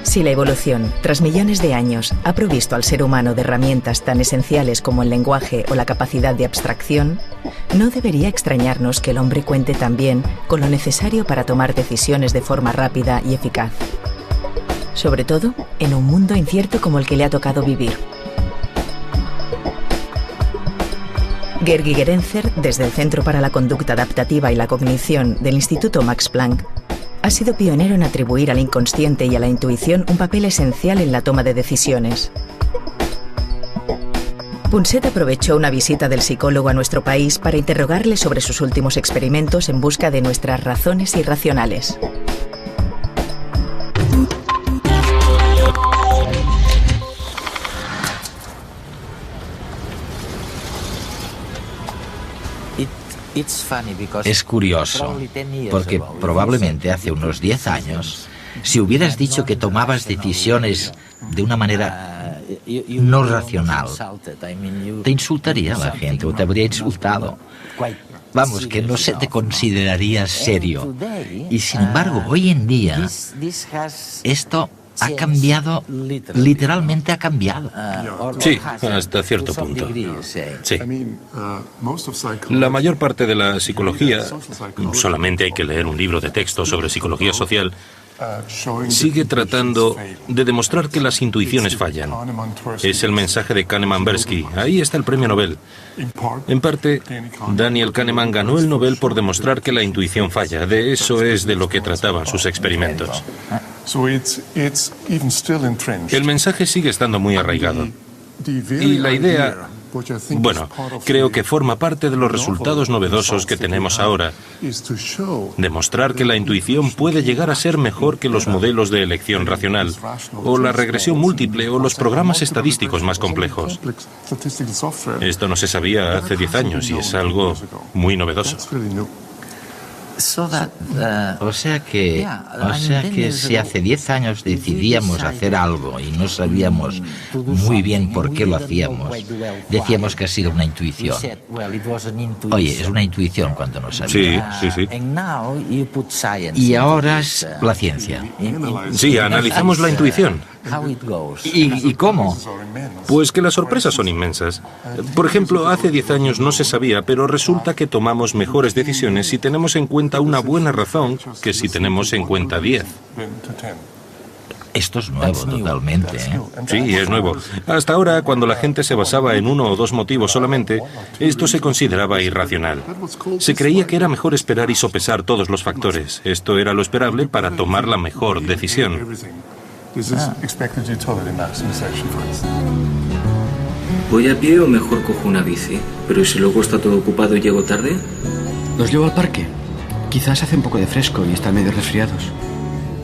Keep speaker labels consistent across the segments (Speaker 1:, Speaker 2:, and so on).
Speaker 1: Si la evolución, tras millones de años, ha provisto al ser humano de herramientas tan esenciales como el lenguaje o la capacidad de abstracción, no debería extrañarnos que el hombre cuente también con lo necesario para tomar decisiones de forma rápida y eficaz. Sobre todo, en un mundo incierto como el que le ha tocado vivir. Gerd Gigerenzer, desde el Centro para la Conducta Adaptativa y la Cognición del Instituto Max Planck, ha sido pionero en atribuir al inconsciente y a la intuición un papel esencial en la toma de decisiones. Punset aprovechó una visita del psicólogo a nuestro país para interrogarle sobre sus últimos experimentos en busca de nuestras razones irracionales.
Speaker 2: Es curioso, porque probablemente hace unos 10 años, si hubieras dicho que tomabas decisiones de una manera no racional, te insultaría la gente o te habría insultado. Vamos, que no se te consideraría serio. Y sin embargo, hoy en día, esto ha cambiado, literalmente ha cambiado.
Speaker 3: Sí, hasta cierto punto. Sí. La mayor parte de la psicología, solamente hay que leer un libro de texto sobre psicología social, sigue tratando de demostrar que las intuiciones fallan. Es el mensaje de Kahneman-Tversky. Ahí está el premio Nobel. En parte, Daniel Kahneman ganó el Nobel por demostrar que la intuición falla. De eso es de lo que trataban sus experimentos. El mensaje sigue estando muy arraigado. Y la idea, bueno, creo que forma parte de los resultados novedosos que tenemos ahora. Demostrar que la intuición puede llegar a ser mejor que los modelos de elección racional, o la regresión múltiple, o los programas estadísticos más complejos. Esto no se sabía hace 10 años y es algo muy novedoso.
Speaker 2: O sea que si hace 10 años decidíamos hacer algo y no sabíamos muy bien por qué lo hacíamos, decíamos que ha sido una intuición. Oye, es una intuición cuando no sabíamos.
Speaker 3: Sí.
Speaker 2: Y ahora es la ciencia.
Speaker 3: Sí, analizamos la intuición.
Speaker 2: ¿Y cómo?
Speaker 3: Pues que las sorpresas son inmensas. Por ejemplo, hace 10 años no se sabía, pero resulta que tomamos mejores decisiones si tenemos en cuenta una buena razón que si tenemos en cuenta 10.
Speaker 2: Esto es nuevo totalmente, ¿eh?
Speaker 3: Sí, es nuevo. Hasta ahora, cuando la gente se basaba en uno o dos motivos solamente, esto se consideraba irracional. Se creía que era mejor esperar y sopesar todos los factores. Esto era lo esperable para tomar la mejor decisión.
Speaker 4: ¿Voy a pie o mejor cojo una bici? Pero si luego está todo ocupado y llego tarde.
Speaker 5: ¿Los llevo al parque? Quizás hace un poco de fresco y están medio resfriados.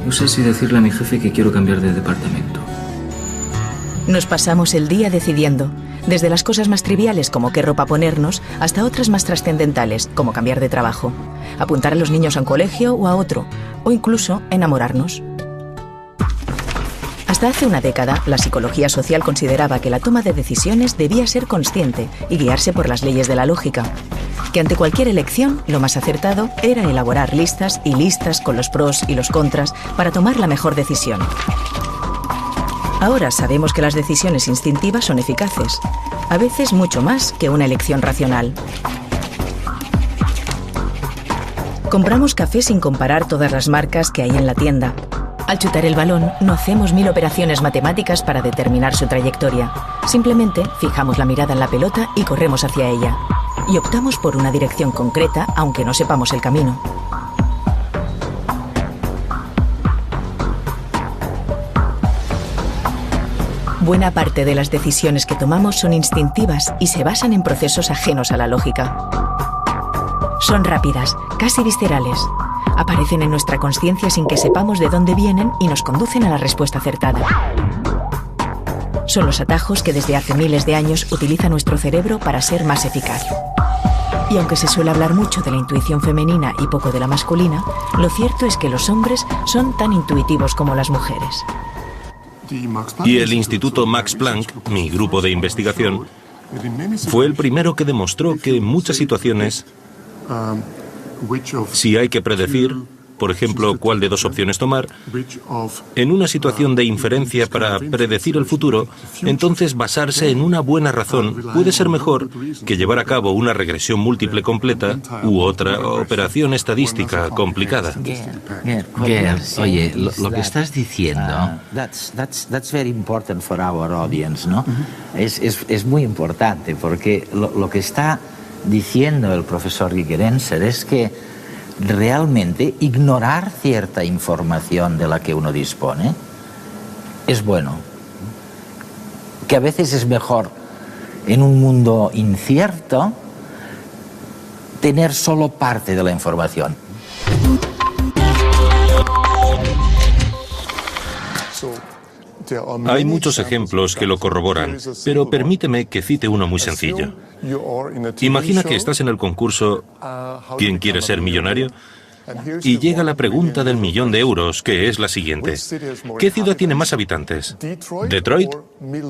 Speaker 4: No sé si decirle a mi jefe que quiero cambiar de departamento.
Speaker 1: Nos pasamos el día decidiendo, desde las cosas más triviales como qué ropa ponernos, hasta otras más trascendentales como cambiar de trabajo, apuntar a los niños a un colegio o a otro, o incluso enamorarnos. Hasta hace una década, la psicología social consideraba que la toma de decisiones debía ser consciente y guiarse por las leyes de la lógica. Que ante cualquier elección, lo más acertado era elaborar listas y listas con los pros y los contras para tomar la mejor decisión. Ahora sabemos que las decisiones instintivas son eficaces, a veces mucho más que una elección racional. Compramos café sin comparar todas las marcas que hay en la tienda. Al chutar el balón, no hacemos 1000 operaciones matemáticas para determinar su trayectoria. Simplemente fijamos la mirada en la pelota y corremos hacia ella. Y optamos por una dirección concreta, aunque no sepamos el camino. Buena parte de las decisiones que tomamos son instintivas y se basan en procesos ajenos a la lógica. Son rápidas, casi viscerales. Aparecen en nuestra consciencia sin que sepamos de dónde vienen y nos conducen a la respuesta acertada. Son los atajos que desde hace miles de años utiliza nuestro cerebro para ser más eficaz. Y aunque se suele hablar mucho de la intuición femenina y poco de la masculina, lo cierto es que los hombres son tan intuitivos como las mujeres.
Speaker 3: Y el Instituto Max Planck, mi grupo de investigación, fue el primero que demostró que en muchas situaciones, si hay que predecir, por ejemplo, cuál de dos opciones tomar, en una situación de inferencia para predecir el futuro, entonces basarse en una buena razón puede ser mejor que llevar a cabo una regresión múltiple completa u otra operación estadística complicada.
Speaker 2: Gerd, oye, lo que estás diciendo...
Speaker 6: That's very important for our audience, ¿no? Es muy importante porque lo que está diciendo el profesor Gigerenzer es que realmente ignorar cierta información de la que uno dispone es bueno. Que a veces es mejor, en un mundo incierto, tener solo parte de la información.
Speaker 3: Hay muchos ejemplos que lo corroboran, pero permíteme que cite uno muy sencillo. Imagina que estás en el concurso ¿Quién quiere ser millonario? Y llega la pregunta del €1.000.000, que es la siguiente. ¿Qué ciudad tiene más habitantes? ¿Detroit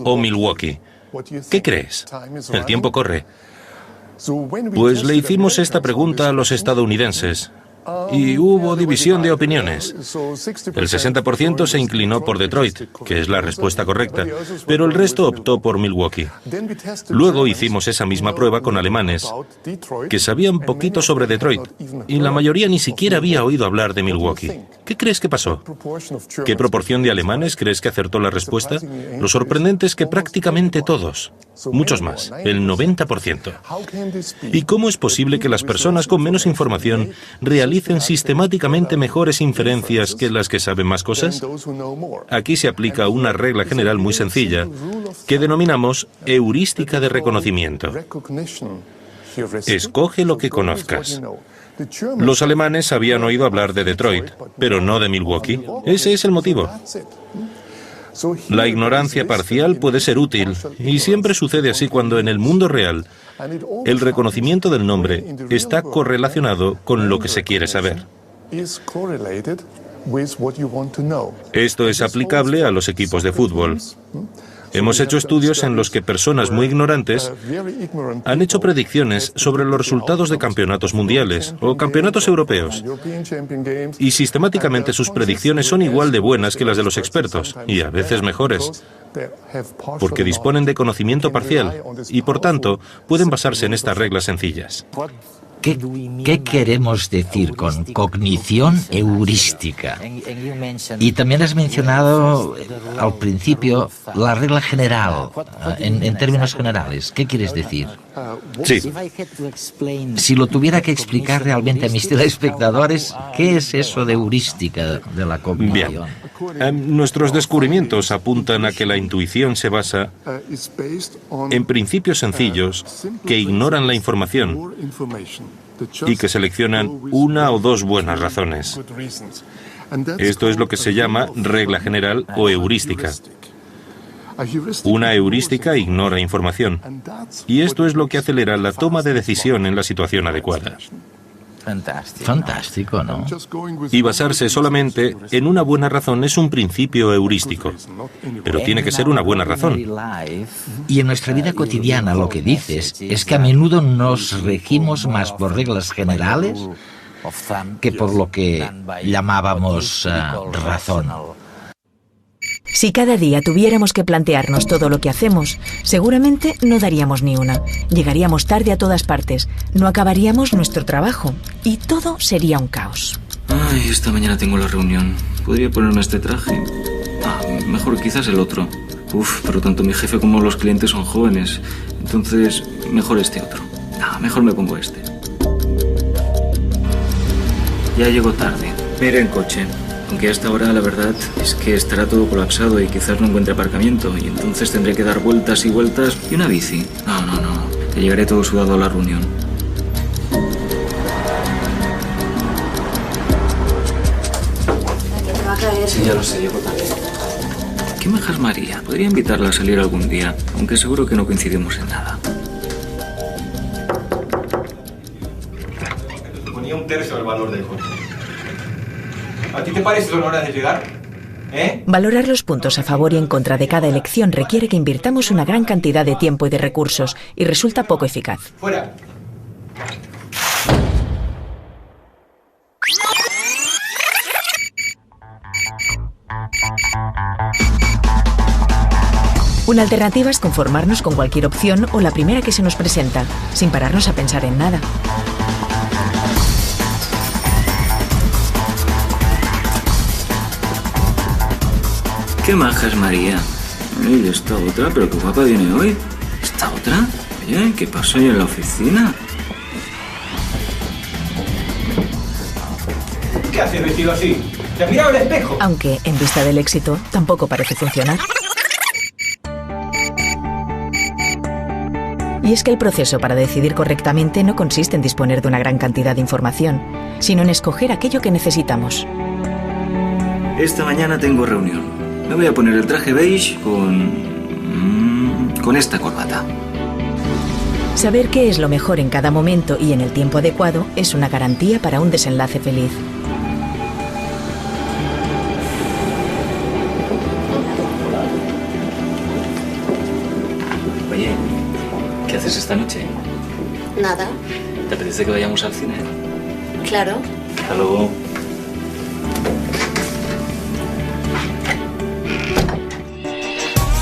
Speaker 3: o Milwaukee? ¿Qué crees? El tiempo corre. Pues le hicimos esta pregunta a los estadounidenses. Y hubo división de opiniones. El 60% se inclinó por Detroit, que es la respuesta correcta, pero el resto optó por Milwaukee. Luego hicimos esa misma prueba con alemanes, que sabían poquito sobre Detroit, y la mayoría ni siquiera había oído hablar de Milwaukee. ¿Qué crees que pasó? ¿Qué proporción de alemanes crees que acertó la respuesta? Lo sorprendente es que prácticamente todos, muchos más, el 90%. ¿Y cómo es posible que las personas con menos información realicen sistemáticamente mejores inferencias que las que saben más cosas? Aquí se aplica una regla general muy sencilla que denominamos heurística de reconocimiento. Escoge lo que conozcas. Los alemanes habían oído hablar de Detroit, pero no de Milwaukee. Ese es el motivo. La ignorancia parcial puede ser útil, y siempre sucede así cuando en el mundo real el reconocimiento del nombre está correlacionado con lo que se quiere saber. Esto es aplicable a los equipos de fútbol. Hemos hecho estudios en los que personas muy ignorantes han hecho predicciones sobre los resultados de campeonatos mundiales o campeonatos europeos. Y sistemáticamente sus predicciones son igual de buenas que las de los expertos, y a veces mejores, porque disponen de conocimiento parcial y, por tanto, pueden basarse en estas reglas sencillas.
Speaker 2: ¿Qué queremos decir con cognición heurística? Y también has mencionado al principio la regla general, en términos generales. ¿Qué quieres decir?
Speaker 3: Sí.
Speaker 2: Si lo tuviera que explicar realmente a mis telespectadores, ¿qué es eso de heurística de la cognición?
Speaker 3: Bien. Nuestros descubrimientos apuntan a que la intuición se basa en principios sencillos que ignoran la información y que seleccionan una o dos buenas razones. Esto es lo que se llama regla general o heurística. Una heurística ignora información, y esto es lo que acelera la toma de decisión en la situación adecuada.
Speaker 2: Fantástico, ¿no?
Speaker 3: Y basarse solamente en una buena razón es un principio heurístico, pero tiene que ser una buena razón.
Speaker 2: Y en nuestra vida cotidiana lo que dices es que a menudo nos regimos más por reglas generales que por lo que llamábamos razón.
Speaker 1: Si cada día tuviéramos que plantearnos todo lo que hacemos, seguramente no daríamos ni una. Llegaríamos tarde a todas partes, no acabaríamos nuestro trabajo y todo sería un caos.
Speaker 4: Ay, esta mañana tengo la reunión. ¿Podría ponerme este traje? Mejor quizás el otro. Pero tanto mi jefe como los clientes son jóvenes. Entonces, mejor este otro. Mejor me pongo este. Ya llego tarde. Me iré en coche. Aunque a esta hora la verdad es que estará todo colapsado y quizás no encuentre aparcamiento. Y entonces tendré que dar vueltas y vueltas. ¿Y una bici? No. Que llegaré todo sudado a la reunión. Sí, ya lo sé, llego tarde. ¿Qué qué maja es María. Podría invitarla a salir algún día, aunque seguro que no coincidimos en nada.
Speaker 7: Ponía un tercio del valor del coche. ¿A ti te parece son horas de llegar?
Speaker 1: Valorar los puntos a favor y en contra de cada elección requiere que invirtamos una gran cantidad de tiempo y de recursos y resulta poco eficaz.
Speaker 7: ¡Fuera!
Speaker 1: Una alternativa es conformarnos con cualquier opción o la primera que se nos presenta, sin pararnos a pensar en nada.
Speaker 4: Qué maja es María. ¿Y esta otra? ¿Pero qué guapa viene hoy? ¿Esta otra? Oye, ¿qué pasa hoy en la oficina?
Speaker 7: ¿Qué haces vestido así? ¿Te has mirado al espejo?
Speaker 1: Aunque, en vista del éxito, tampoco parece funcionar. Y es que el proceso para decidir correctamente no consiste en disponer de una gran cantidad de información, sino en escoger aquello que necesitamos.
Speaker 4: Esta mañana tengo reunión. Me voy a poner el traje beige con esta corbata.
Speaker 1: Saber qué es lo mejor en cada momento y en el tiempo adecuado es una garantía para un desenlace feliz.
Speaker 4: Oye, ¿qué haces esta noche?
Speaker 8: Nada.
Speaker 4: ¿Te apetece que vayamos al cine?
Speaker 8: Claro.
Speaker 4: Hasta luego.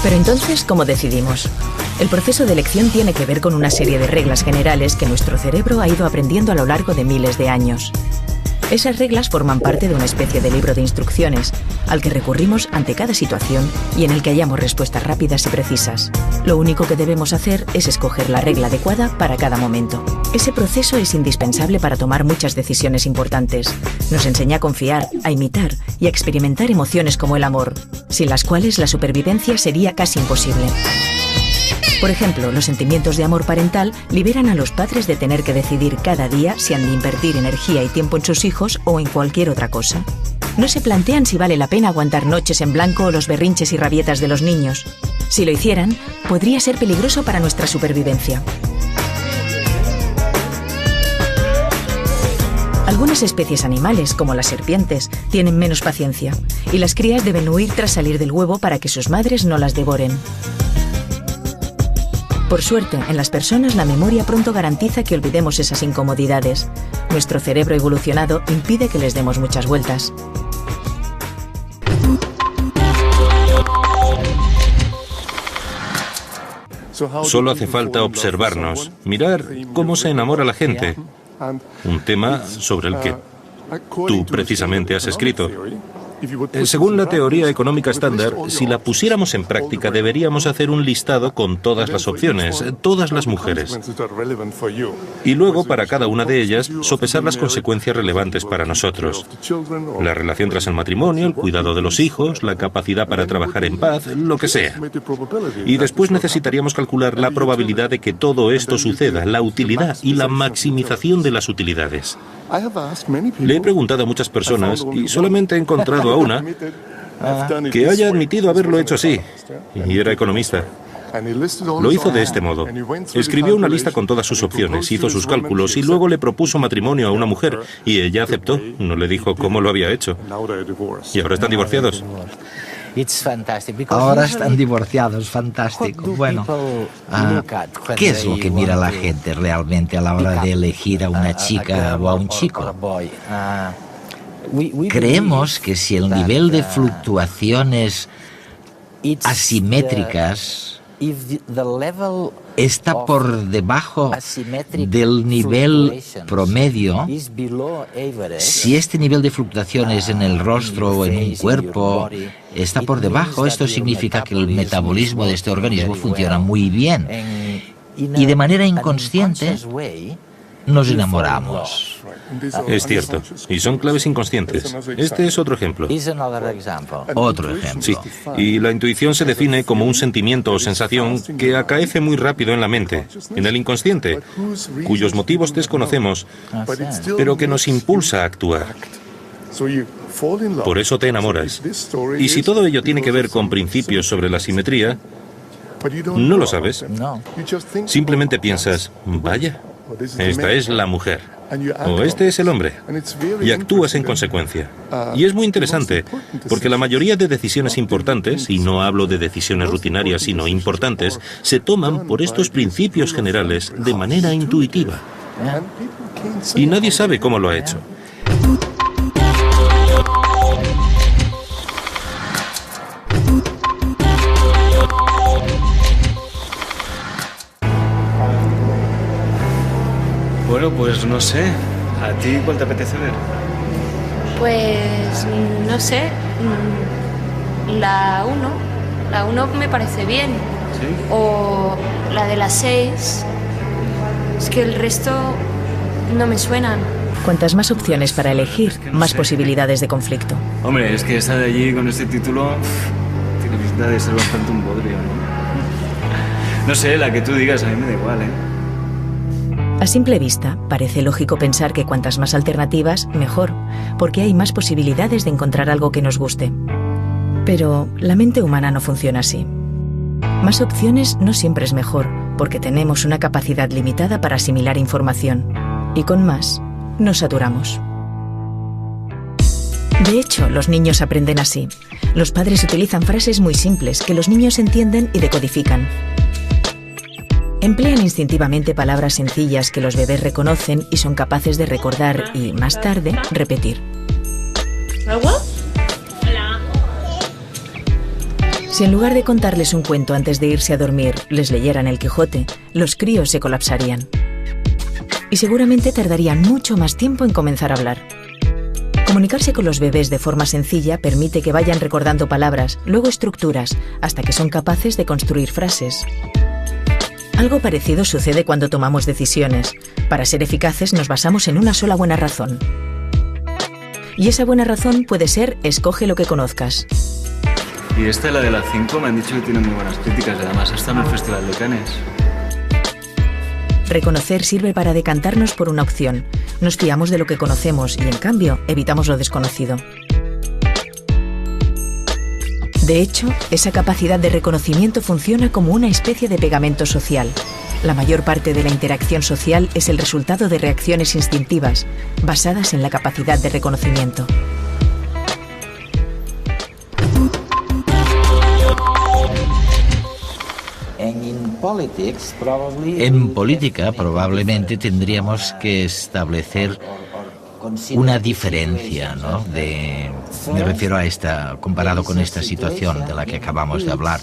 Speaker 1: Pero entonces, ¿cómo decidimos? El proceso de elección tiene que ver con una serie de reglas generales que nuestro cerebro ha ido aprendiendo a lo largo de miles de años. Esas reglas forman parte de una especie de libro de instrucciones, al que recurrimos ante cada situación y en el que hallamos respuestas rápidas y precisas. Lo único que debemos hacer es escoger la regla adecuada para cada momento. Ese proceso es indispensable para tomar muchas decisiones importantes. Nos enseña a confiar, a imitar y a experimentar emociones como el amor, sin las cuales la supervivencia sería casi imposible. Por ejemplo, los sentimientos de amor parental liberan a los padres de tener que decidir cada día si han de invertir energía y tiempo en sus hijos o en cualquier otra cosa. No se plantean si vale la pena aguantar noches en blanco o los berrinches y rabietas de los niños. Si lo hicieran, podría ser peligroso para nuestra supervivencia. Algunas especies animales, como las serpientes, tienen menos paciencia, y las crías deben huir tras salir del huevo para que sus madres no las devoren. Por suerte, en las personas la memoria pronto garantiza que olvidemos esas incomodidades. Nuestro cerebro evolucionado impide que les demos muchas vueltas.
Speaker 3: Solo hace falta observarnos, mirar cómo se enamora la gente. Un tema sobre el que tú precisamente has escrito. Según la teoría económica estándar, si la pusiéramos en práctica, deberíamos hacer un listado con todas las opciones, todas las mujeres. Y luego, para cada una de ellas, sopesar las consecuencias relevantes para nosotros. La relación tras el matrimonio, el cuidado de los hijos, la capacidad para trabajar en paz, lo que sea. Y después necesitaríamos calcular la probabilidad de que todo esto suceda, la utilidad y la maximización de las utilidades. Le he preguntado a muchas personas y solamente he encontrado a una que haya admitido haberlo hecho así, y era economista. Lo hizo de este modo. Escribió una lista con todas sus opciones, hizo sus cálculos y luego le propuso matrimonio a una mujer y ella aceptó. No le dijo cómo lo había hecho. Y ahora están divorciados.
Speaker 2: Ahora están divorciados, fantástico. Bueno, ¿qué es lo que mira la gente realmente a la hora de elegir a una chica o a un chico? Creemos que si el nivel de fluctuaciones asimétricas está por debajo del nivel promedio, si este nivel de fluctuaciones en el rostro o en un cuerpo está por debajo, esto significa que el metabolismo de este organismo funciona muy bien. Y de manera inconsciente nos enamoramos.
Speaker 3: Es cierto, y son claves inconscientes. Este es otro ejemplo.
Speaker 2: Otro ejemplo.
Speaker 3: Sí, y la intuición se define como un sentimiento o sensación que acaece muy rápido en la mente, en el inconsciente, cuyos motivos desconocemos, pero que nos impulsa a actuar. Por eso te enamoras. Y si todo ello tiene que ver con principios sobre la simetría, no lo sabes. Simplemente piensas, vaya, esta es la mujer, o este es el hombre, y actúas en consecuencia. Y es muy interesante, porque la mayoría de decisiones importantes, y no hablo de decisiones rutinarias, sino importantes, se toman por estos principios generales de manera intuitiva. Y nadie sabe cómo lo ha hecho.
Speaker 4: Bueno, pues no sé. ¿A ti cuál te apetece ver?
Speaker 9: Pues no sé. La 1. La 1 me parece bien.
Speaker 4: ¿Sí?
Speaker 9: O la de las 6. Es que el resto no me suenan.
Speaker 1: Cuantas más opciones para elegir, más posibilidades de conflicto.
Speaker 4: Hombre, es que esa de allí con este título tiene pinta de ser bastante un bodrio, ¿no? No sé, la que tú digas, a mí me da igual, ¿eh?
Speaker 1: A simple vista, parece lógico pensar que cuantas más alternativas, mejor, porque hay más posibilidades de encontrar algo que nos guste. Pero la mente humana no funciona así. Más opciones no siempre es mejor, porque tenemos una capacidad limitada para asimilar información, y con más, nos saturamos. De hecho, los niños aprenden así. Los padres utilizan frases muy simples que los niños entienden y decodifican. Emplean instintivamente palabras sencillas que los bebés reconocen y son capaces de recordar y, más tarde, repetir.
Speaker 9: ¿Agua?
Speaker 10: Hola.
Speaker 1: Si en lugar de contarles un cuento antes de irse a dormir, les leyeran el Quijote, los críos se colapsarían. Y seguramente tardarían mucho más tiempo en comenzar a hablar. Comunicarse con los bebés de forma sencilla permite que vayan recordando palabras, luego estructuras, hasta que son capaces de construir frases. Algo parecido sucede cuando tomamos decisiones. Para ser eficaces nos basamos en una sola buena razón. Y esa buena razón puede ser escoge lo que conozcas.
Speaker 4: Y esta, la de las 5, me han dicho que tiene muy buenas críticas, además hasta en el Festival de Cannes.
Speaker 1: Reconocer sirve para decantarnos por una opción. Nos fiamos de lo que conocemos y, en cambio, evitamos lo desconocido. De hecho, esa capacidad de reconocimiento funciona como una especie de pegamento social. La mayor parte de la interacción social es el resultado de reacciones instintivas, basadas en la capacidad de reconocimiento.
Speaker 2: En política probablemente tendríamos que establecer una diferencia, ¿no? Me refiero a esta, comparado con esta situación de la que acabamos de hablar.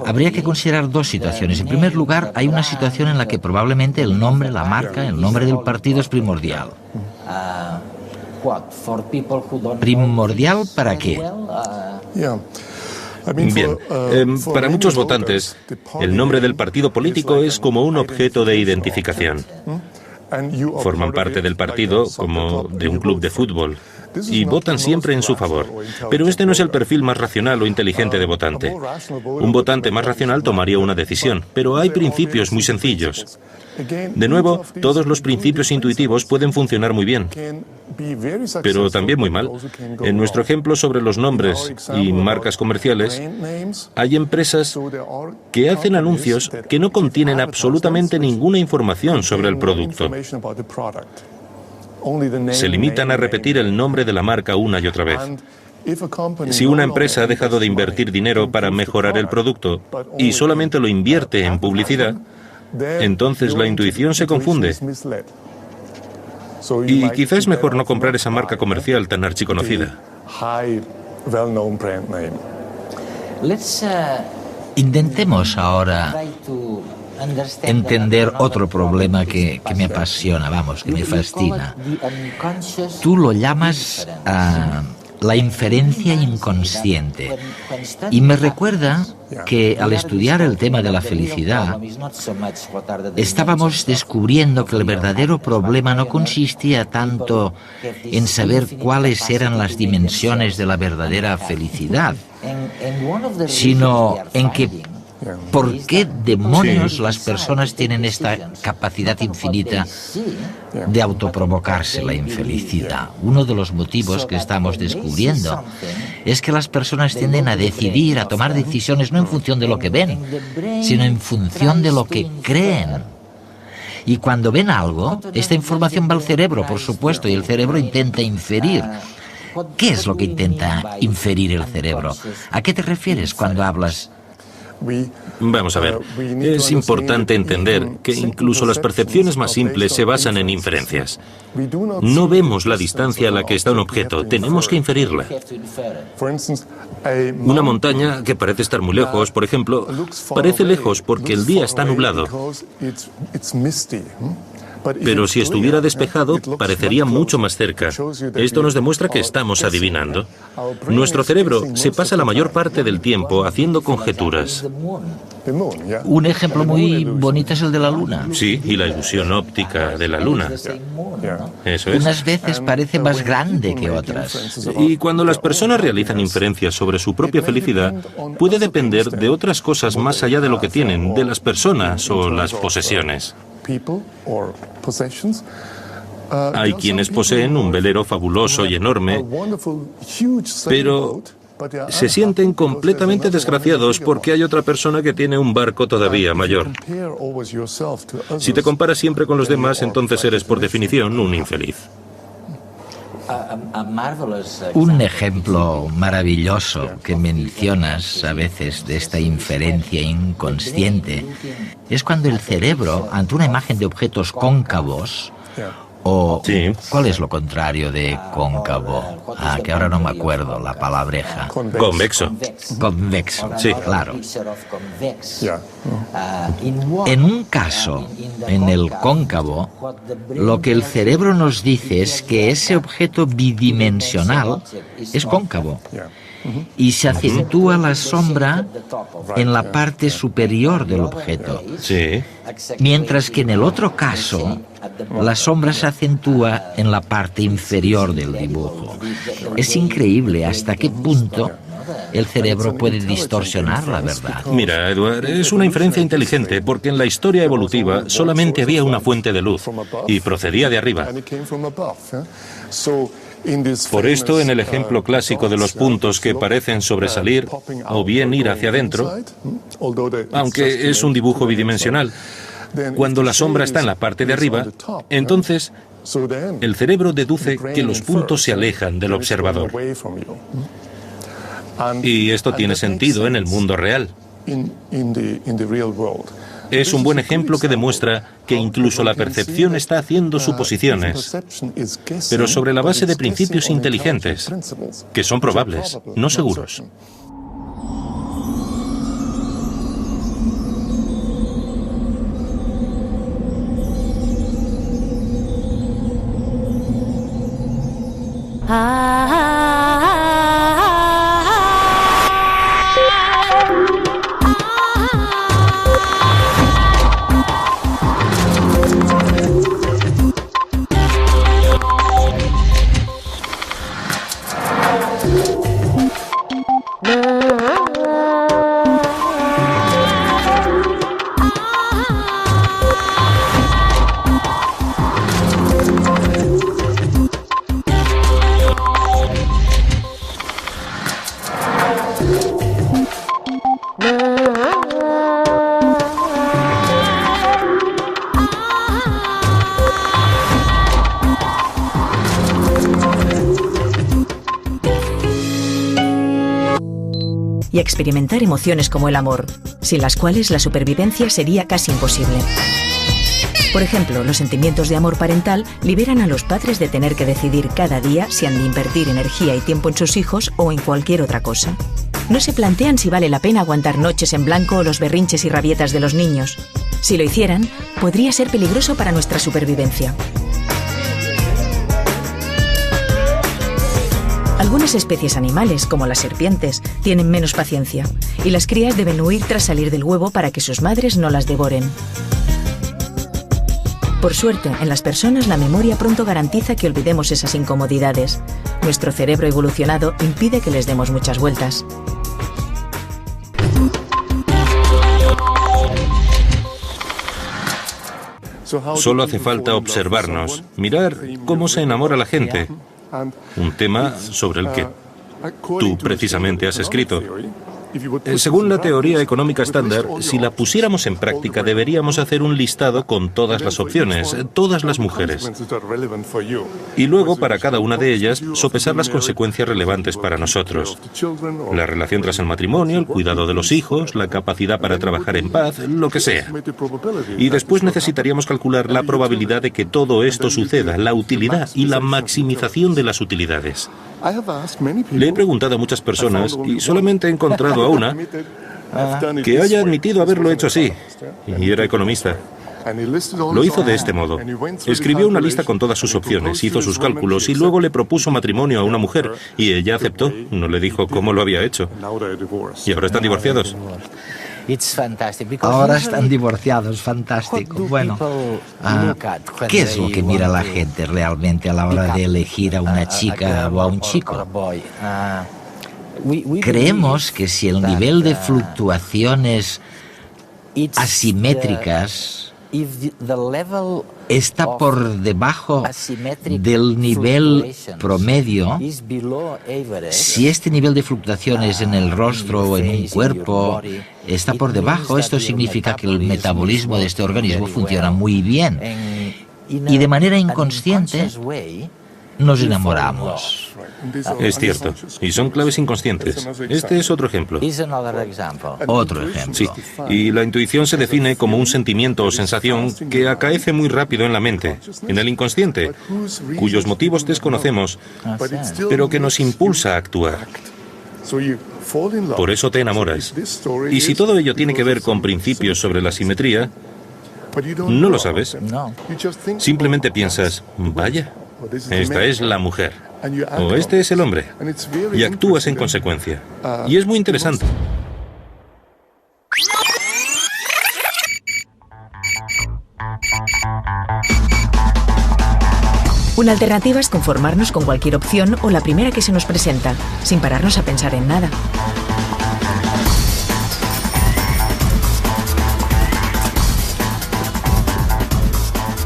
Speaker 2: Habría que considerar dos situaciones. En primer lugar, hay una situación en la que probablemente el nombre, la marca, el nombre del partido es primordial. ¿Primordial para qué?
Speaker 3: Bien, para muchos votantes, el nombre del partido político es como un objeto de identificación. Forman parte del partido como de un club de fútbol y votan siempre en su favor. Pero este no es el perfil más racional o inteligente de votante. Un votante más racional tomaría una decisión, pero hay principios muy sencillos. De nuevo, todos los principios intuitivos pueden funcionar muy bien, pero también muy mal. En nuestro ejemplo sobre los nombres y marcas comerciales, hay empresas que hacen anuncios que no contienen absolutamente ninguna información sobre el producto. Se limitan a repetir el nombre de la marca una y otra vez. Si una empresa ha dejado de invertir dinero para mejorar el producto y solamente lo invierte en publicidad, entonces la intuición se confunde. Y quizá es mejor no comprar esa marca comercial tan archiconocida.
Speaker 2: Intentemos ahora entender otro problema que me apasiona, que me fascina. Tú lo llamas la inferencia inconsciente. Y me recuerda que al estudiar el tema de la felicidad, estábamos descubriendo que el verdadero problema no consistía tanto en saber cuáles eran las dimensiones de la verdadera felicidad, sino en que ¿Por qué demonios las personas tienen esta capacidad infinita de autoprovocarse la infelicidad? Uno de los motivos que estamos descubriendo es que las personas tienden a decidir, a tomar decisiones no en función de lo que ven, sino en función de lo que creen. Y cuando ven algo, esta información va al cerebro, por supuesto, y el cerebro intenta inferir. ¿Qué es lo que intenta inferir el cerebro? ¿A qué te refieres cuando hablas?
Speaker 3: Vamos a ver, es importante entender que incluso las percepciones más simples se basan en inferencias. No vemos la distancia a la que está un objeto, tenemos que inferirla. Una montaña que parece estar muy lejos, por ejemplo, parece lejos porque el día está nublado. Pero si estuviera despejado, parecería mucho más cerca. Esto nos demuestra que estamos adivinando. Nuestro cerebro se pasa la mayor parte del tiempo haciendo conjeturas.
Speaker 2: Un ejemplo muy bonito es el de la luna.
Speaker 3: Sí, y la ilusión óptica de la luna. Eso es.
Speaker 2: Unas veces parece más grande que otras.
Speaker 3: Y cuando las personas realizan inferencias sobre su propia felicidad, puede depender de otras cosas más allá de lo que tienen, de las personas o las posesiones. Hay quienes poseen un velero fabuloso y enorme, pero se sienten completamente desgraciados porque hay otra persona que tiene un barco todavía mayor. Si te comparas siempre con los demás, entonces eres por definición un infeliz.
Speaker 2: Un ejemplo maravilloso que mencionas a veces de esta inferencia inconsciente es cuando el cerebro, ante una imagen de objetos cóncavos, o
Speaker 3: sí.
Speaker 2: ¿Cuál es lo contrario de cóncavo? Que ahora no me acuerdo la palabreja.
Speaker 3: Convexo.
Speaker 2: Convexo,
Speaker 3: sí,
Speaker 2: claro. En un caso, en el cóncavo, lo que el cerebro nos dice es que ese objeto bidimensional es cóncavo. Y se acentúa la sombra en la parte superior del objeto.
Speaker 3: Sí.
Speaker 2: Mientras que en el otro caso, la sombra se acentúa en la parte inferior del dibujo. Es increíble hasta qué punto el cerebro puede distorsionar la verdad.
Speaker 3: Mira, Edward, es una inferencia inteligente porque en la historia evolutiva solamente había una fuente de luz y procedía de arriba. Por esto, en el ejemplo clásico de los puntos que parecen sobresalir o bien ir hacia adentro, aunque es un dibujo bidimensional, cuando la sombra está en la parte de arriba, entonces el cerebro deduce que los puntos se alejan del observador. Y esto tiene sentido en el mundo real. Es un buen ejemplo que demuestra que incluso la percepción está haciendo suposiciones, pero sobre la base de principios inteligentes, que son probables, no seguros.
Speaker 1: Y experimentar emociones como el amor, sin las cuales la supervivencia sería casi imposible. Por ejemplo, los sentimientos de amor parental liberan a los padres de tener que decidir cada día si han de invertir energía y tiempo en sus hijos o en cualquier otra cosa. No se plantean si vale la pena aguantar noches en blanco o los berrinches y rabietas de los niños. Si lo hicieran, podría ser peligroso para nuestra supervivencia. Algunas especies animales, como las serpientes, tienen menos paciencia y las crías deben huir tras salir del huevo para que sus madres no las devoren. Por suerte, en las personas la memoria pronto garantiza que olvidemos esas incomodidades. Nuestro cerebro evolucionado impide que les demos muchas vueltas.
Speaker 3: Solo hace falta observarnos, mirar cómo se enamora la gente. Un tema sobre el que tú precisamente has escrito. Según la teoría económica estándar, si la pusiéramos en práctica, deberíamos hacer un listado con todas las opciones, todas las mujeres. Y luego, para cada una de ellas, sopesar las consecuencias relevantes para nosotros. La relación tras el matrimonio, el cuidado de los hijos, la capacidad para trabajar en paz, lo que sea. Y después necesitaríamos calcular la probabilidad de que todo esto suceda, la utilidad y la maximización de las utilidades. Le he preguntado a muchas personas y solamente he encontrado a una que haya admitido haberlo hecho así, y era economista. Lo hizo de este modo. Escribió una lista con todas sus opciones, hizo sus cálculos y luego le propuso matrimonio a una mujer y ella aceptó. No le dijo cómo lo había hecho. Y ahora están divorciados.
Speaker 2: Ahora están divorciados, fantástico. Bueno, ¿qué es lo que mira la gente realmente a la hora de elegir a una chica o a un chico? Creemos que si el nivel de fluctuaciones asimétricas está por debajo del nivel promedio, si este nivel de fluctuaciones en el rostro o en un cuerpo está por debajo, esto significa que el metabolismo de este organismo funciona muy bien. Y de manera inconsciente nos enamoramos.
Speaker 3: Es cierto, y son claves inconscientes. Este es otro ejemplo.
Speaker 2: Otro ejemplo.
Speaker 3: Sí, y la intuición se define como un sentimiento o sensación que acaece muy rápido en la mente, en el inconsciente, cuyos motivos desconocemos, pero que nos impulsa a actuar. Por eso te enamoras. Y si todo ello tiene que ver con principios sobre la simetría, no lo sabes. Simplemente piensas, vaya, esta es la mujer. O este es el hombre. Y actúas en consecuencia. Y es muy interesante.
Speaker 1: Una alternativa es conformarnos con cualquier opción o la primera que se nos presenta, sin pararnos a pensar en nada.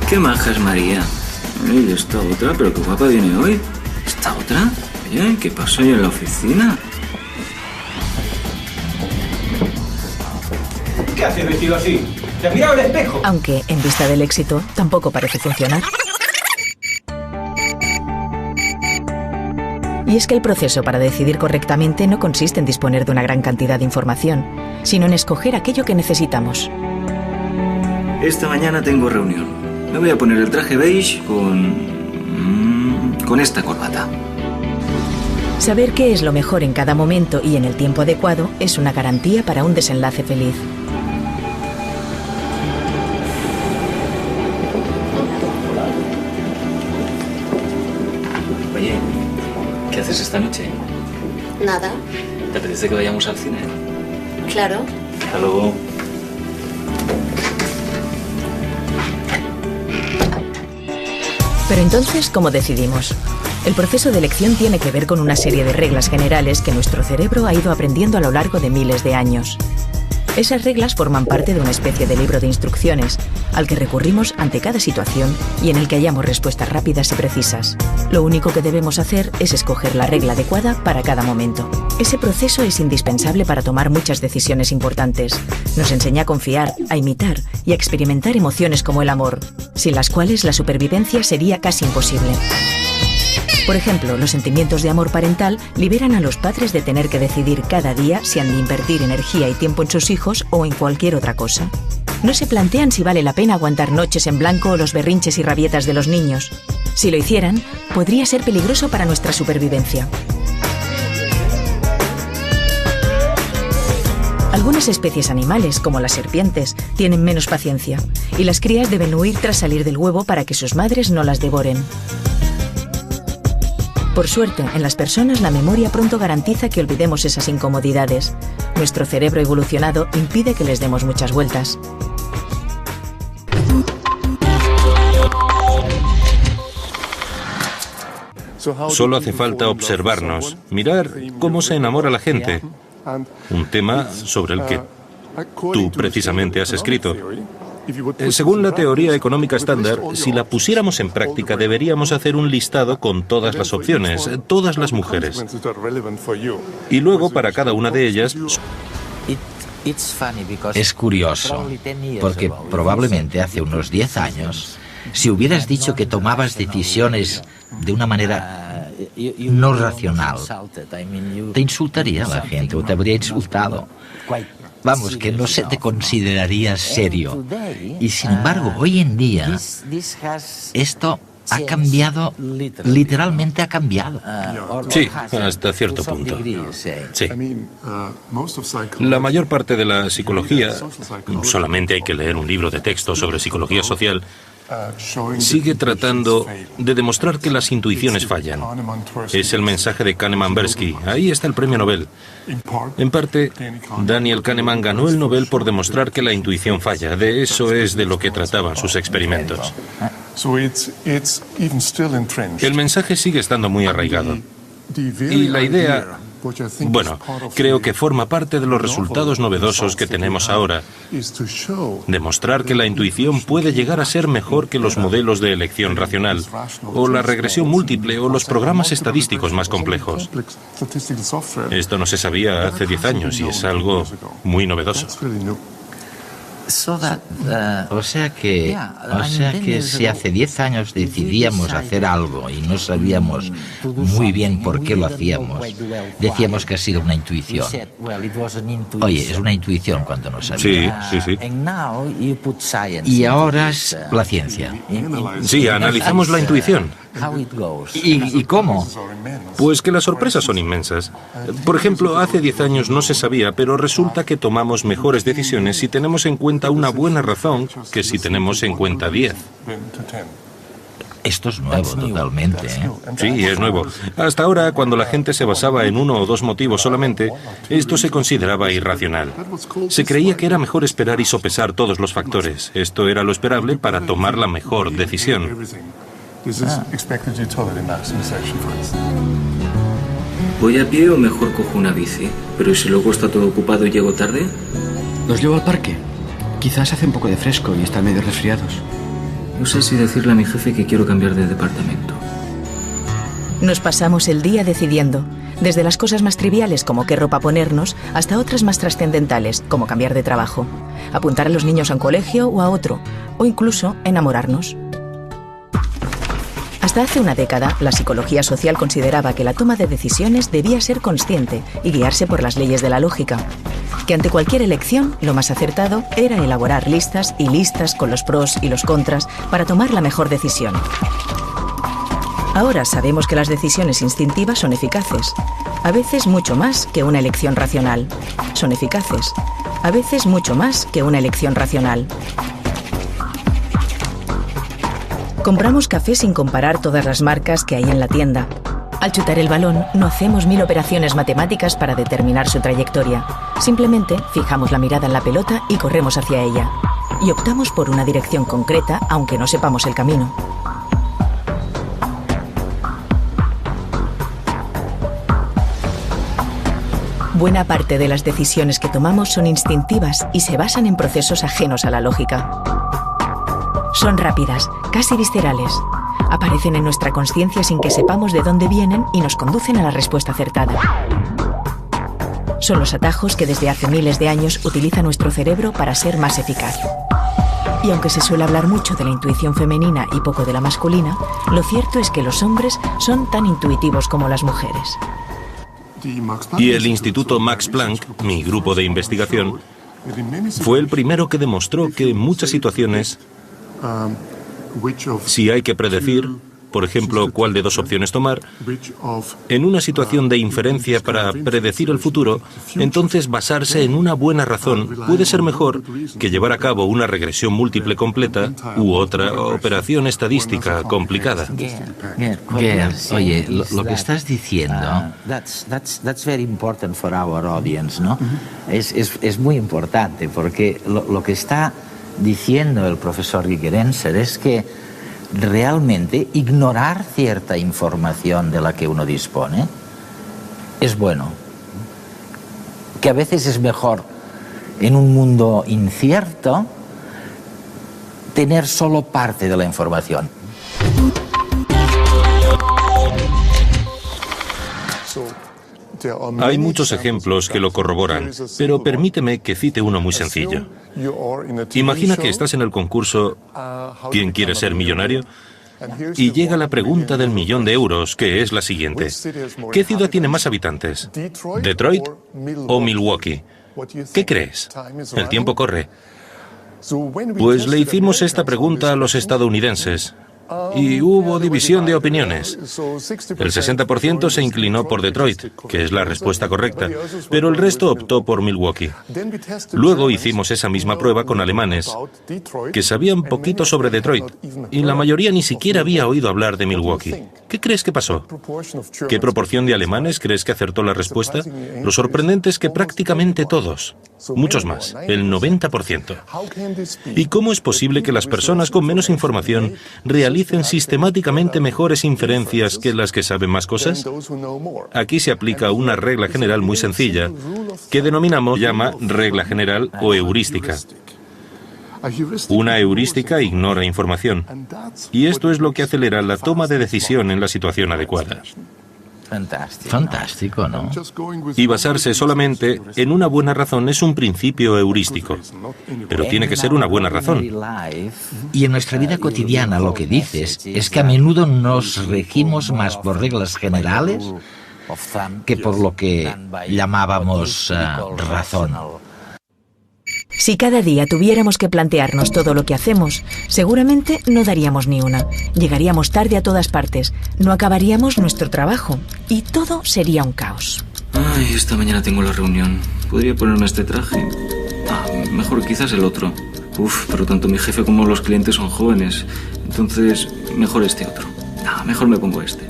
Speaker 4: Qué maja es María. ¿Y esta otra? ¿Pero qué guapa viene hoy? ¿Esta otra? Oye, ¿qué pasa hoy en la oficina?
Speaker 7: ¿Qué haces vestido así? ¿Te has mirado al espejo?
Speaker 1: Aunque, en vista del éxito, tampoco parece funcionar. Y es que el proceso para decidir correctamente no consiste en disponer de una gran cantidad de información, sino en escoger aquello que necesitamos.
Speaker 4: Esta mañana tengo reunión. Me voy a poner el traje beige con esta corbata.
Speaker 1: Saber qué es lo mejor en cada momento y en el tiempo adecuado es una garantía para un desenlace feliz.
Speaker 4: Oye, ¿qué haces esta noche?
Speaker 8: Nada.
Speaker 4: ¿Te apetece que vayamos al cine?
Speaker 8: Claro.
Speaker 4: Hasta luego.
Speaker 1: Pero entonces, ¿cómo decidimos? El proceso de elección tiene que ver con una serie de reglas generales que nuestro cerebro ha ido aprendiendo a lo largo de miles de años. Esas reglas forman parte de una especie de libro de instrucciones, al que recurrimos ante cada situación y en el que hallamos respuestas rápidas y precisas. Lo único que debemos hacer es escoger la regla adecuada para cada momento. Ese proceso es indispensable para tomar muchas decisiones importantes. Nos enseña a confiar, a imitar y a experimentar emociones como el amor, sin las cuales la supervivencia sería casi imposible. Por ejemplo, los sentimientos de amor parental liberan a los padres de tener que decidir cada día si han de invertir energía y tiempo en sus hijos o en cualquier otra cosa. No se plantean si vale la pena aguantar noches en blanco o los berrinches y rabietas de los niños. Si lo hicieran, podría ser peligroso para nuestra supervivencia. Algunas especies animales, como las serpientes, tienen menos paciencia, y las crías deben huir tras salir del huevo para que sus madres no las devoren. Por suerte, en las personas la memoria pronto garantiza que olvidemos esas incomodidades. Nuestro cerebro evolucionado impide que les demos muchas vueltas.
Speaker 3: Solo hace falta observarnos, mirar cómo se enamora la gente. Un tema sobre el que tú precisamente has escrito. Según la teoría económica estándar, si la pusiéramos en práctica, deberíamos hacer un listado con todas las opciones, todas las mujeres. Y luego, para cada una de ellas...
Speaker 2: Es curioso, porque probablemente hace unos 10 años, si hubieras dicho que tomabas decisiones de una manera no racional, te insultaría la gente o te habría insultado. Vamos, que no se te consideraría serio. Y sin embargo, hoy en día, esto ha cambiado, literalmente ha cambiado.
Speaker 3: Sí, hasta cierto punto. Sí. La mayor parte de la psicología, solamente hay que leer un libro de texto sobre psicología social, sigue tratando de demostrar que las intuiciones fallan. Es el mensaje de Kahneman-Tversky. Ahí está el premio Nobel. En parte, Daniel Kahneman ganó el Nobel por demostrar que la intuición falla. De eso es de lo que trataban sus experimentos. El mensaje sigue estando muy arraigado. Y la idea, bueno, creo que forma parte de los resultados novedosos que tenemos ahora. Demostrar que la intuición puede llegar a ser mejor que los modelos de elección racional, o la regresión múltiple, o los programas estadísticos más complejos. Esto no se sabía hace 10 años y es algo muy novedoso.
Speaker 2: O sea que si hace 10 años decidíamos hacer algo y no sabíamos muy bien por qué lo hacíamos, decíamos que ha sido una intuición. Oye, es una intuición cuando no sabíamos.
Speaker 3: Sí, sí, sí.
Speaker 2: Y ahora es la ciencia.
Speaker 3: Sí, analizamos la intuición.
Speaker 2: ¿Y cómo?
Speaker 3: Pues que las sorpresas son inmensas. Por ejemplo, hace 10 años no se sabía, pero resulta que tomamos mejores decisiones si tenemos en cuenta una buena razón que si tenemos en cuenta 10.
Speaker 2: Esto es nuevo totalmente, ¿eh?
Speaker 3: Sí, es nuevo. Hasta ahora, cuando la gente se basaba en uno o dos motivos solamente, esto se consideraba irracional. Se creía que era mejor esperar y sopesar todos los factores. Esto era lo esperable para tomar la mejor decisión.
Speaker 4: ¿Voy a pie o mejor cojo una bici? Pero si luego está todo ocupado y llego tarde.
Speaker 5: ¿Los llevo al parque? Quizás hace un poco de fresco y están medio resfriados.
Speaker 4: No sé si decirle a mi jefe que quiero cambiar de departamento.
Speaker 1: Nos pasamos el día decidiendo, desde las cosas más triviales como qué ropa ponernos, hasta otras más trascendentales como cambiar de trabajo, apuntar a los niños a un colegio o a otro, o incluso enamorarnos. Hasta hace una década, la psicología social consideraba que la toma de decisiones debía ser consciente y guiarse por las leyes de la lógica. Que ante cualquier elección, lo más acertado era elaborar listas y listas con los pros y los contras para tomar la mejor decisión. Ahora sabemos que las decisiones instintivas son eficaces, a veces mucho más que una elección racional. Son eficaces, a veces mucho más que una elección racional. Compramos café sin comparar todas las marcas que hay en la tienda. Al chutar el balón, no hacemos 1000 operaciones matemáticas para determinar su trayectoria. Simplemente fijamos la mirada en la pelota y corremos hacia ella. Y optamos por una dirección concreta, aunque no sepamos el camino. Buena parte de las decisiones que tomamos son instintivas y se basan en procesos ajenos a la lógica. Son rápidas, casi viscerales. Aparecen en nuestra conciencia sin que sepamos de dónde vienen y nos conducen a la respuesta acertada. Son los atajos que desde hace miles de años utiliza nuestro cerebro para ser más eficaz. Y aunque se suele hablar mucho de la intuición femenina y poco de la masculina, lo cierto es que los hombres son tan intuitivos como las mujeres.
Speaker 3: Y el Instituto Max Planck, mi grupo de investigación, fue el primero que demostró que en muchas situaciones, si hay que predecir, por ejemplo, cuál de dos opciones tomar, en una situación de inferencia para predecir el futuro, entonces basarse en una buena razón puede ser mejor que llevar a cabo una regresión múltiple completa u otra operación estadística complicada.
Speaker 2: Oye, lo que estás diciendo...
Speaker 6: That's very important for our audience, ¿no? Es muy importante porque lo que está diciendo el profesor Gigerenzer es que realmente ignorar cierta información de la que uno dispone es bueno. Que a veces es mejor en un mundo incierto tener solo parte de la información.
Speaker 3: Hay muchos ejemplos que lo corroboran, pero permíteme que cite uno muy sencillo. Imagina que estás en el concurso ¿Quién quiere ser millonario? Y llega la pregunta del €1.000.000, que es la siguiente. ¿Qué ciudad tiene más habitantes? ¿Detroit o Milwaukee? ¿Qué crees? El tiempo corre. Pues le hicimos esta pregunta a los estadounidenses y hubo división de opiniones. El 60% se inclinó por Detroit, que es la respuesta correcta, pero el resto optó por Milwaukee. Luego hicimos esa misma prueba con alemanes, que sabían poquito sobre Detroit, y la mayoría ni siquiera había oído hablar de Milwaukee. ¿Qué crees que pasó? ¿Qué proporción de alemanes crees que acertó la respuesta? Lo sorprendente es que prácticamente todos, muchos más, el 90%. ¿Y cómo es posible que las personas con menos información realicen sistemáticamente mejores inferencias que las que saben más cosas? Aquí se aplica una regla general muy sencilla que llama regla general o heurística. Una heurística ignora información, y esto es lo que acelera la toma de decisión en la situación adecuada.
Speaker 2: Fantástico, ¿no?
Speaker 3: Y basarse solamente en una buena razón es un principio heurístico, pero tiene que ser una buena razón.
Speaker 2: Y en nuestra vida cotidiana lo que dices es que a menudo nos regimos más por reglas generales que por lo que llamábamos razón.
Speaker 1: Si cada día tuviéramos que plantearnos todo lo que hacemos, seguramente no daríamos ni una. Llegaríamos tarde a todas partes, no acabaríamos nuestro trabajo y todo sería un caos.
Speaker 4: Ay, esta mañana tengo la reunión. ¿Podría ponerme este traje? Mejor quizás el otro. Pero tanto mi jefe como los clientes son jóvenes. Entonces, mejor este otro. Mejor me pongo este.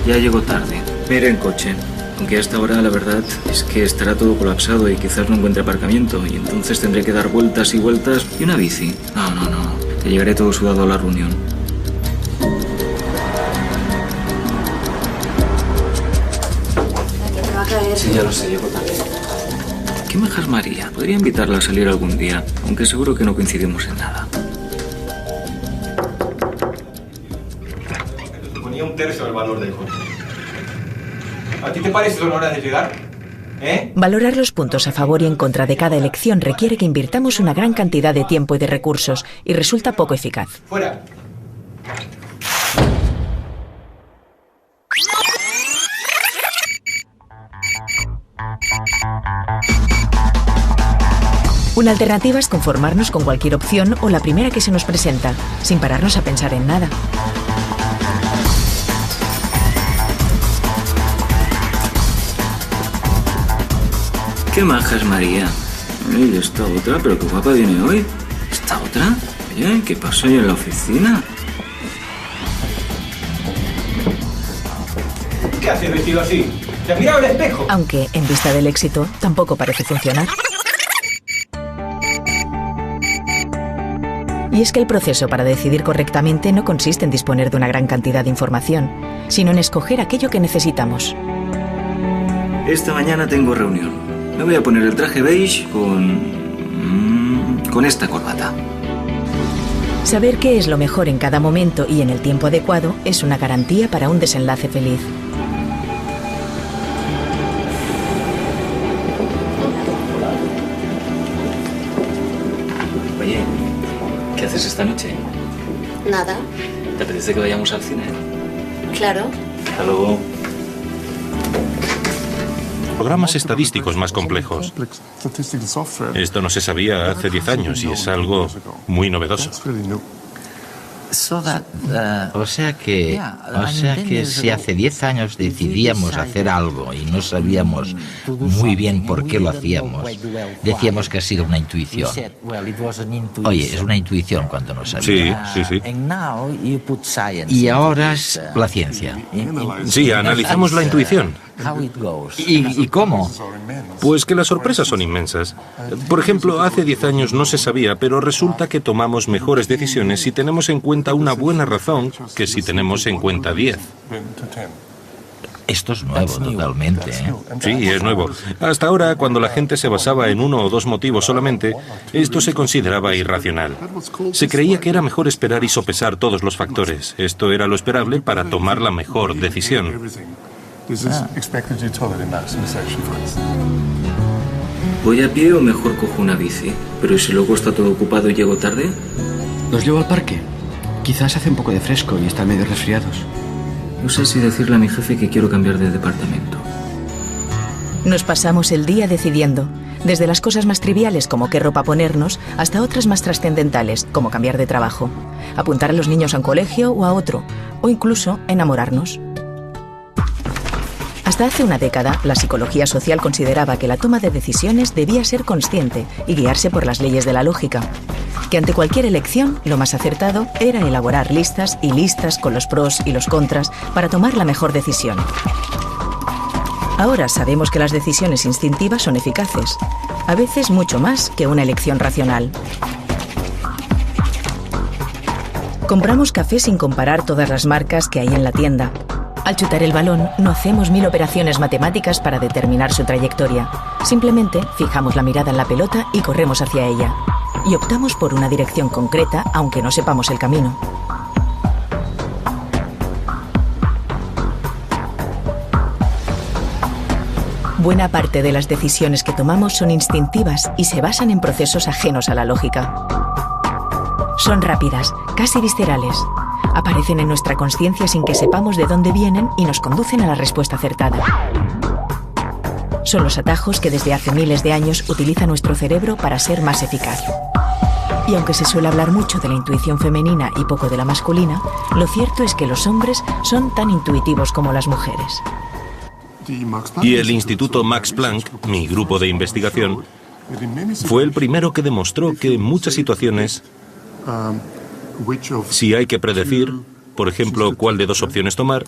Speaker 4: Ya llego tarde. Me iré en coche. Aunque a esta hora la verdad es que estará todo colapsado y quizás no encuentre aparcamiento, y entonces tendré que dar vueltas y vueltas. ¿Y una bici? No. Que llegaré todo sudado a la reunión.
Speaker 8: ¿Qué te va a caer?
Speaker 4: Sí, ya lo sé, llego tarde. ¿Qué majas María? Podría invitarla a salir algún día, aunque seguro que no coincidimos en nada.
Speaker 7: Te ponía 1/3 del valor del coche. ¿A ti te parece son horas de llegar?
Speaker 1: Valorar los puntos a favor y en contra de cada elección requiere que invirtamos una gran cantidad de tiempo y de recursos, y resulta poco eficaz.
Speaker 7: ¡Fuera!
Speaker 1: Una alternativa es conformarnos con cualquier opción o la primera que se nos presenta, sin pararnos a pensar en nada.
Speaker 4: ¡Qué maja es María! ¿Y esta otra? ¿Pero qué guapa viene hoy? ¿Esta otra? Oye, ¿qué pasa hoy en la oficina?
Speaker 7: ¿Qué haces vestido así? ¿Te has mirado al espejo?
Speaker 1: Aunque, en vista del éxito, tampoco parece funcionar. Y es que el proceso para decidir correctamente no consiste en disponer de una gran cantidad de información, sino en escoger aquello que necesitamos.
Speaker 4: Esta mañana tengo reunión. Me voy a poner el traje beige con esta corbata.
Speaker 1: Saber qué es lo mejor en cada momento y en el tiempo adecuado es una garantía para un desenlace feliz.
Speaker 4: Oye, ¿qué haces esta noche?
Speaker 8: Nada.
Speaker 4: ¿Te apetece que vayamos al cine?
Speaker 8: Claro.
Speaker 4: Hasta luego.
Speaker 3: Programas estadísticos más complejos. Esto no se sabía hace 10 años y es algo muy novedoso.
Speaker 2: O sea que si hace 10 años decidíamos hacer algo y no sabíamos muy bien por qué lo hacíamos, decíamos que ha sido una intuición. Oye, es una intuición cuando no sabíamos.
Speaker 3: Sí.
Speaker 2: Y ahora es la ciencia.
Speaker 3: Sí, analizamos la intuición.
Speaker 2: ¿Y cómo?
Speaker 3: Pues que las sorpresas son inmensas. Por ejemplo, hace 10 años no se sabía, pero resulta que tomamos mejores decisiones si tenemos en cuenta una buena razón que si tenemos en cuenta 10.
Speaker 2: Esto es nuevo totalmente, ¿eh?
Speaker 3: Sí, es nuevo. Hasta ahora, cuando la gente se basaba en uno o dos motivos solamente, esto se consideraba irracional. Se creía que era mejor esperar y sopesar todos los factores. Esto era lo esperable para tomar la mejor decisión.
Speaker 4: ¿Voy a pie o mejor cojo una bici? Pero si luego está todo ocupado y llego tarde.
Speaker 5: ¿Los llevo al parque? Quizás hace un poco de fresco y están medio resfriados.
Speaker 4: No sé si decirle a mi jefe que quiero cambiar de departamento.
Speaker 1: Nos pasamos el día decidiendo, desde las cosas más triviales como qué ropa ponernos, hasta otras más trascendentales como cambiar de trabajo, apuntar a los niños a un colegio o a otro, o incluso enamorarnos. Hasta hace una década, la psicología social consideraba que la toma de decisiones debía ser consciente y guiarse por las leyes de la lógica. Que ante cualquier elección, lo más acertado era elaborar listas y listas con los pros y los contras para tomar la mejor decisión. Ahora sabemos que las decisiones instintivas son eficaces, a veces mucho más que una elección racional. Compramos café sin comparar todas las marcas que hay en la tienda. Al chutar el balón, no hacemos 1000 operaciones matemáticas para determinar su trayectoria. Simplemente fijamos la mirada en la pelota y corremos hacia ella. Y optamos por una dirección concreta, aunque no sepamos el camino. Buena parte de las decisiones que tomamos son instintivas y se basan en procesos ajenos a la lógica. Son rápidas, casi viscerales. Aparecen en nuestra conciencia sin que sepamos de dónde vienen y nos conducen a la respuesta acertada. Son los atajos que desde hace miles de años utiliza nuestro cerebro para ser más eficaz. Y aunque se suele hablar mucho de la intuición femenina y poco de la masculina, lo cierto es que los hombres son tan intuitivos como las mujeres.
Speaker 3: Y el Instituto Max Planck, mi grupo de investigación, fue el primero que demostró que en muchas situaciones, si hay que predecir, por ejemplo, cuál de dos opciones tomar,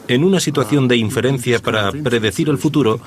Speaker 3: en una situación de inferencia para predecir el futuro,